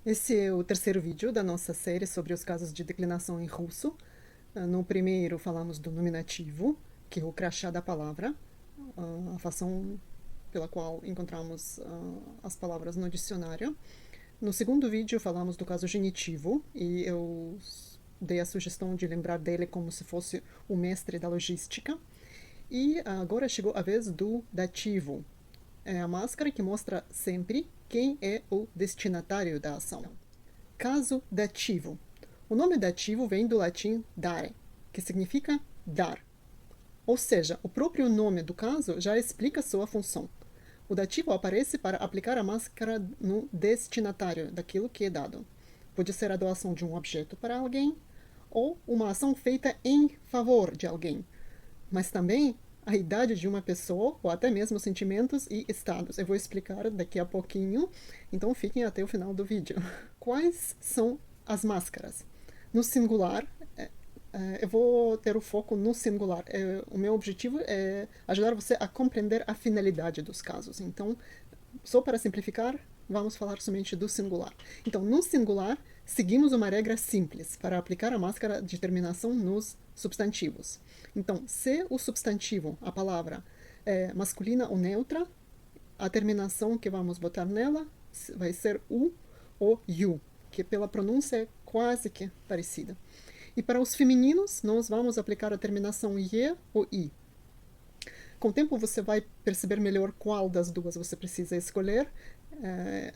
Esse é o terceiro vídeo da nossa série sobre os casos de declinação em russo. No primeiro, falamos do nominativo, que é o crachá da palavra, a fação pela qual encontramos as palavras no dicionário. No segundo vídeo, falamos do caso genitivo, e eu dei a sugestão de lembrar dele como se fosse o mestre da logística. E agora chegou a vez do dativo. É a máscara que mostra sempre quem é o destinatário da ação. Caso dativo. O nome dativo vem do latim dare, que significa dar. Ou seja, o próprio nome do caso já explica sua função. O dativo aparece para aplicar a máscara no destinatário daquilo que é dado. Pode ser a doação de um objeto para alguém ou uma ação feita em favor de alguém, mas também a idade de uma pessoa ou até mesmo sentimentos e estados. Eu vou explicar daqui a pouquinho, então fiquem até o final do vídeo. Quais são as máscaras? No singular, eu vou ter o foco no singular. O meu objetivo é ajudar você a compreender a finalidade dos casos. Então, só para simplificar, vamos falar somente do singular. Então, no singular, seguimos uma regra simples para aplicar a máscara de terminação nos substantivos. Então, se o substantivo, a palavra, é masculina ou neutra, a terminação que vamos botar nela vai ser u ou you, que pela pronúncia é quase que parecida. E para os femininos, nós vamos aplicar a terminação ie ou i. Com o tempo você vai perceber melhor qual das duas você precisa escolher.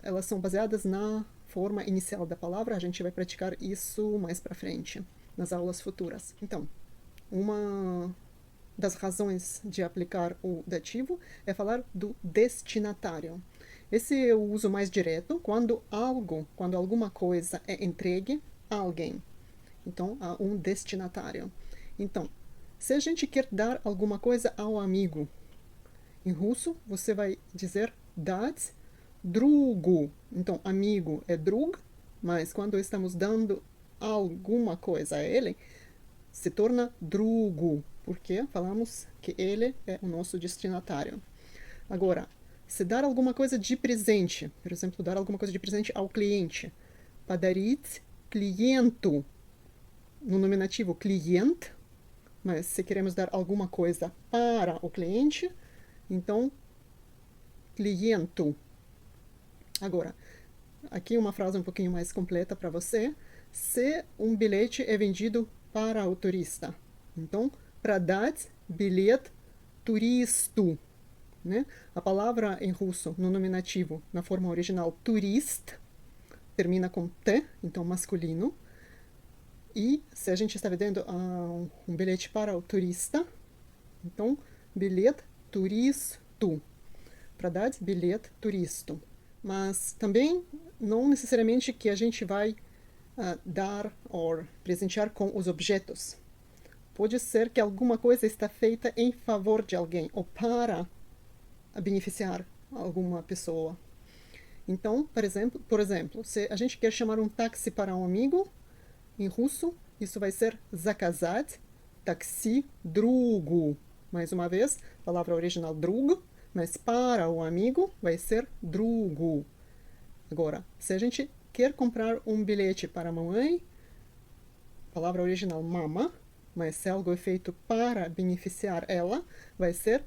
Elas são baseadas na forma inicial da palavra. A gente vai praticar isso mais para frente, nas aulas futuras. Então, uma das razões de aplicar o dativo é falar do destinatário. Esse é o uso mais direto quando alguma coisa é entregue a alguém. Então, há um destinatário. Então, se a gente quer dar alguma coisa ao amigo, em russo você vai dizer dать другу. Então, amigo é drug, mas quando estamos dando alguma coisa a ele, se torna drugo, porque falamos que ele é o nosso destinatário. Agora, se dar alguma coisa de presente, por exemplo, dar alguma coisa de presente ao cliente, подарить клиенту, no nominativo cliente, mas se queremos dar alguma coisa para o cliente, então cliento. Agora, aqui uma frase um pouquinho mais completa para você. Se um bilhete é vendido para o turista, então, продать билет туристу. Né? A palavra em russo, no nominativo, na forma original, turist, termina com t, então masculino. E se a gente está vendendo um bilhete para o turista, então, bilhete turistu. Продать bilhete turistu. Mas também não necessariamente que a gente vai dar ou presentear com os objetos. Pode ser que alguma coisa está feita em favor de alguém ou para beneficiar alguma pessoa. Então, por exemplo, se a gente quer chamar um táxi para um amigo, em russo, isso vai ser заказать такси другу. Mais uma vez, palavra original друг, mas para o amigo vai ser другу. Agora, se a gente quer comprar um bilhete para a mamãe, palavra original mama, mas se algo é feito para beneficiar ela, vai ser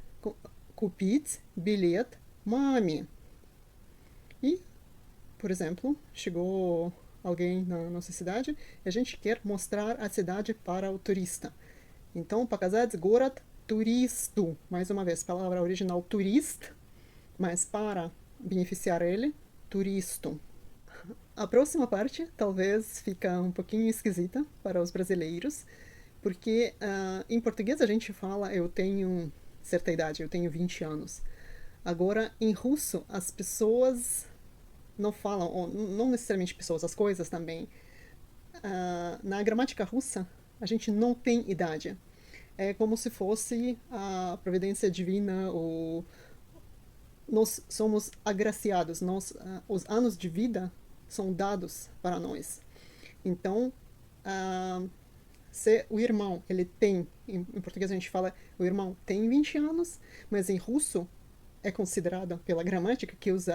купить билет маме. E, por exemplo, chegou alguém na nossa cidade e a gente quer mostrar a cidade para o turista. Então, показать город туристу. Mais uma vez, palavra original turist, mas para beneficiar ele, turisto. A próxima parte talvez fica um pouquinho esquisita para os brasileiros, porque em português a gente fala eu tenho certa idade, eu tenho 20 anos. Agora, em russo, as pessoas não falam, ou não necessariamente pessoas, as coisas também. Na gramática russa, a gente não tem idade. É como se fosse a providência divina, ou nós somos agraciados, os anos de vida são dados para nós. Então, se o irmão, ele tem, em português a gente fala, o irmão tem 20 anos, mas em russo é considerado pela gramática que os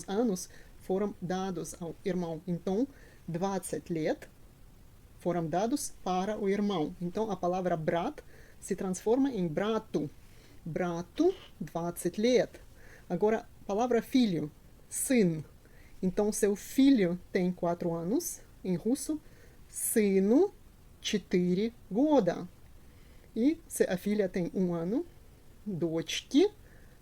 anos foram dados ao irmão. Então, 20 лет foram dados para o irmão. Então, a palavra brat se transforma em bratu. Bratu, 20 лет. Agora, a palavra filho, сын. Então, seu filho tem 4 anos. Em russo, сыну 4 года. E se a filha tem 1 ano, дочке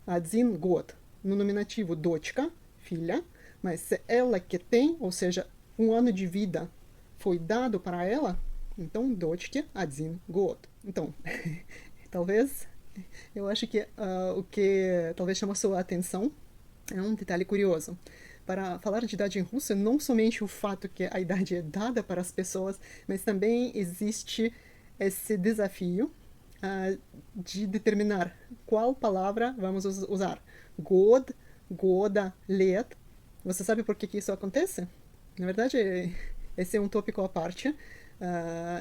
1 год. No nominativo, дочка, filha. Mas se ela que tem, ou seja, 1 ano de vida, foi dado para ela, então, дочке 1 год. Então, talvez, eu acho que o que talvez chamou sua atenção é um detalhe curioso. Para falar de idade em russo, não somente o fato que a idade é dada para as pessoas, mas também existe esse desafio de determinar qual palavra vamos usar. God, goda, лет. Você sabe por que isso acontece? Na verdade, esse é um tópico à parte.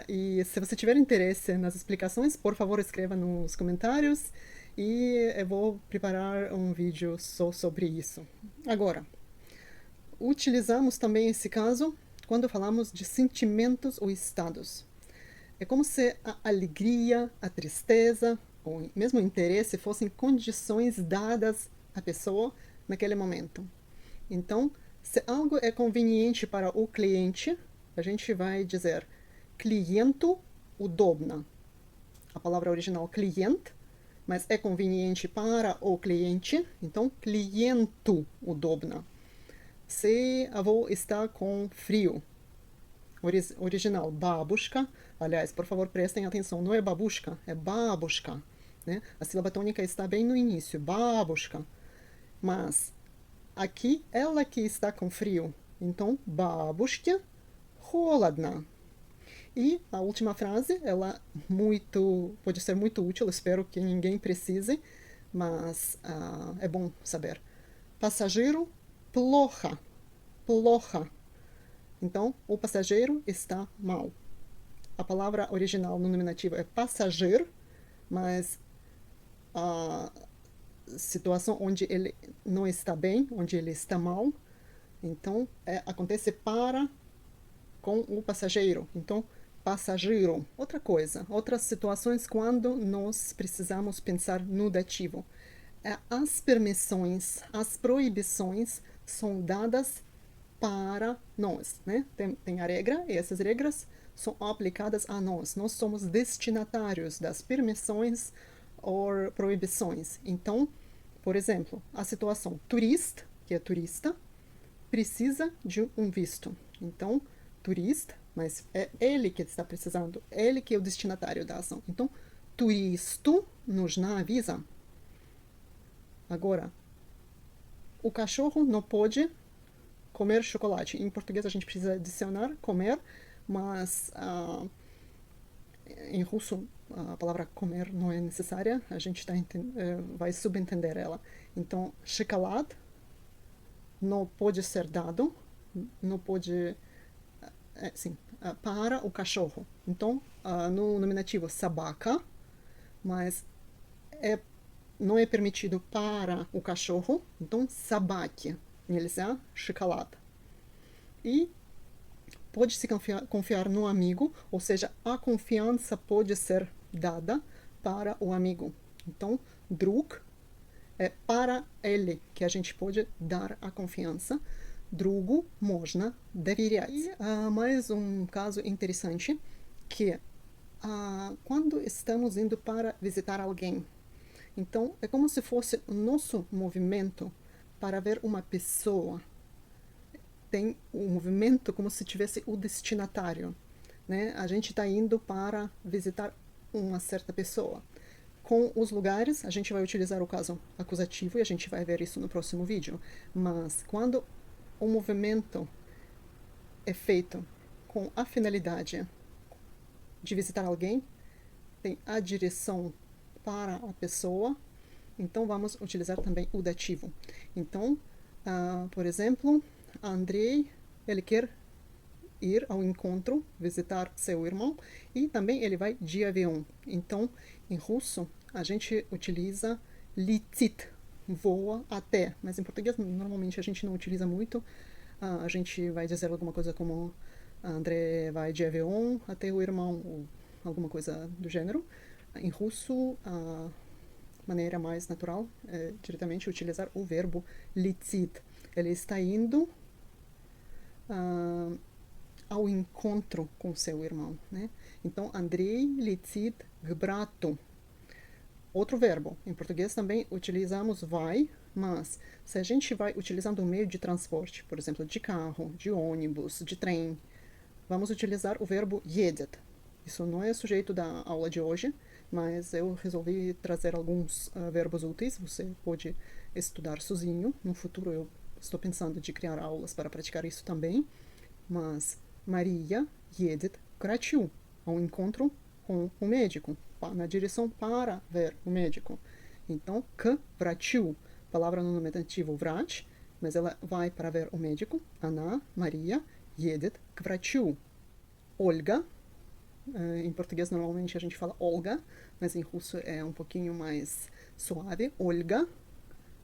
E se você tiver interesse nas explicações, por favor, escreva nos comentários e eu vou preparar um vídeo só sobre isso. Agora, utilizamos também esse caso quando falamos de sentimentos ou estados. É como se a alegria, a tristeza ou mesmo o interesse fossem condições dadas à pessoa naquele momento. Então, se algo é conveniente para o cliente, a gente vai dizer клиенту удобно. A palavra original cliente, mas é conveniente para o cliente, então клиенту удобно. Se a avó está com frio, original babushka, aliás, por favor, prestem atenção, não é babushka, é babushka, né? A sílaba tônica está bem no início, babushka. Mas aqui, ela que está com frio, então babushke холодно. E a última frase, ela pode ser muito útil, espero que ninguém precise, mas é bom saber. Passageiro плохо, плохо. Então, o passageiro está mal. A palavra original no nominativo é passageiro, mas a situação onde ele não está bem, onde ele está mal, então acontece para com o passageiro. Então, passageiro. Outra coisa, outras situações quando nós precisamos pensar no dativo. As permissões, as proibições são dadas para nós, né? Tem a regra e essas regras são aplicadas a nós. Nós somos destinatários das permissões ou proibições. Então, por exemplo, a situação turista, que é turista, precisa de um visto. Então, turista, mas é ele que está precisando, ele que é o destinatário da ação. Então, turistu нужна виза. Agora, o cachorro não pode comer chocolate. Em português a gente precisa adicionar comer, mas em russo a palavra comer não é necessária, a gente vai subentender ela. Então, chocolate não pode ser dado, não pode, para o cachorro. Então, no nominativo собака, mas não é permitido para o cachorro, então собаке nельзя chocolate. E pode-se confiar no amigo, ou seja, a confiança pode ser dada para o amigo. Então, друг é para ele que a gente pode dar a confiança. Другу можно доверять. E mais um caso interessante, que quando estamos indo para visitar alguém, então é como se fosse o nosso movimento para ver uma pessoa. Tem o movimento como se tivesse o destinatário, né? A gente está indo para visitar uma certa pessoa. Com os lugares, a gente vai utilizar o caso acusativo e a gente vai ver isso no próximo vídeo. Mas quando o movimento é feito com a finalidade de visitar alguém, tem a direção para a pessoa, então vamos utilizar também o dativo. Então, por exemplo, Andrei, ele quer ir ao encontro, visitar seu irmão, e também ele vai de avião. Então, em russo, a gente utiliza летит, voa até, mas em português normalmente a gente não utiliza muito, a gente vai dizer alguma coisa como André vai de avião até o irmão, ou alguma coisa do gênero. Em russo, a maneira mais natural é diretamente utilizar o verbo летит. Ele está indo ao encontro com seu irmão, né? Então, Andrei летит к брату. Outro verbo. Em português também utilizamos vai, mas se a gente vai utilizando um meio de transporte, por exemplo, de carro, de ônibus, de trem, vamos utilizar o verbo едет. Isso não é sujeito da aula de hoje, mas eu resolvi trazer alguns verbos úteis. Você pode estudar sozinho. No futuro eu estou pensando de criar aulas para praticar isso também. Mas Maria едет к врачу, ao encontro com o médico, na direção para ver o médico. Então, к врачу, palavra no nominativo врач, mas ela vai para ver o médico. Она, Maria, едет к врачу. Olga, em português normalmente a gente fala Olga, mas em russo é um pouquinho mais suave. Olga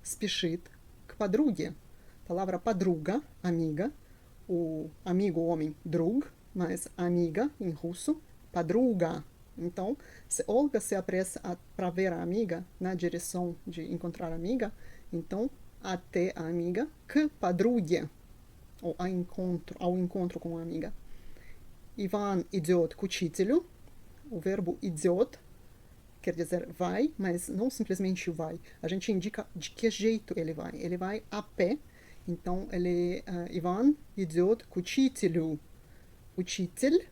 спешит к подруге. Palavra подруга, amiga. O amigo, o homem, друг, mas amiga em russo, подруга. Então, se Olga se apressa para ver a amiga na direção de encontrar a amiga, então até a amiga, к подруге, ou ao encontro com a amiga. Иван идет к учителю. O verbo идет quer dizer vai, mas não simplesmente vai. A gente indica de que jeito ele vai. Ele vai a pé. Então, ele Иван идет к учителю. Учитель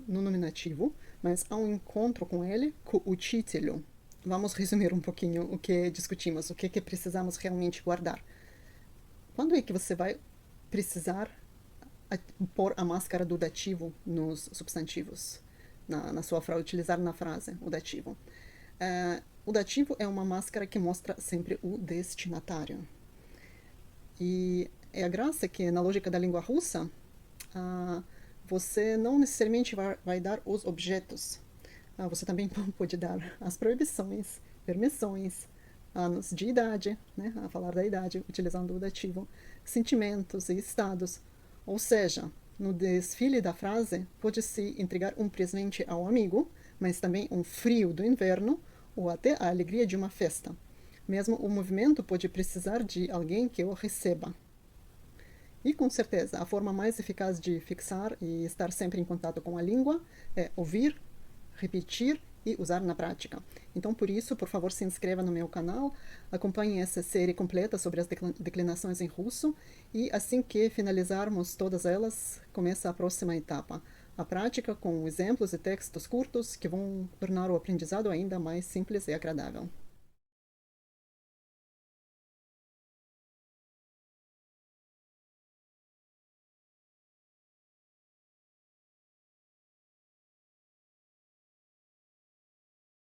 no nominativo, mas ao encontro com ele, к учителю. Vamos resumir um pouquinho o que discutimos, o que precisamos realmente guardar. Quando é que você vai precisar pôr a máscara do dativo nos substantivos? Na sua frase, utilizar na frase o dativo. O dativo é uma máscara que mostra sempre o destinatário. E é a graça que, na lógica da língua russa, você não necessariamente vai dar os objetos. Você também pode dar as proibições, permissões, anos de idade, né, a falar da idade, utilizando o dativo, sentimentos e estados. Ou seja, no desfile da frase, pode-se entregar um presente ao amigo, mas também um frio do inverno ou até a alegria de uma festa. Mesmo o movimento pode precisar de alguém que o receba. E, com certeza, a forma mais eficaz de fixar e estar sempre em contato com a língua é ouvir, repetir e usar na prática. Então, por isso, por favor, se inscreva no meu canal, acompanhe essa série completa sobre as declinações em russo e, assim que finalizarmos todas elas, começa a próxima etapa, a prática com exemplos e textos curtos que vão tornar o aprendizado ainda mais simples e agradável.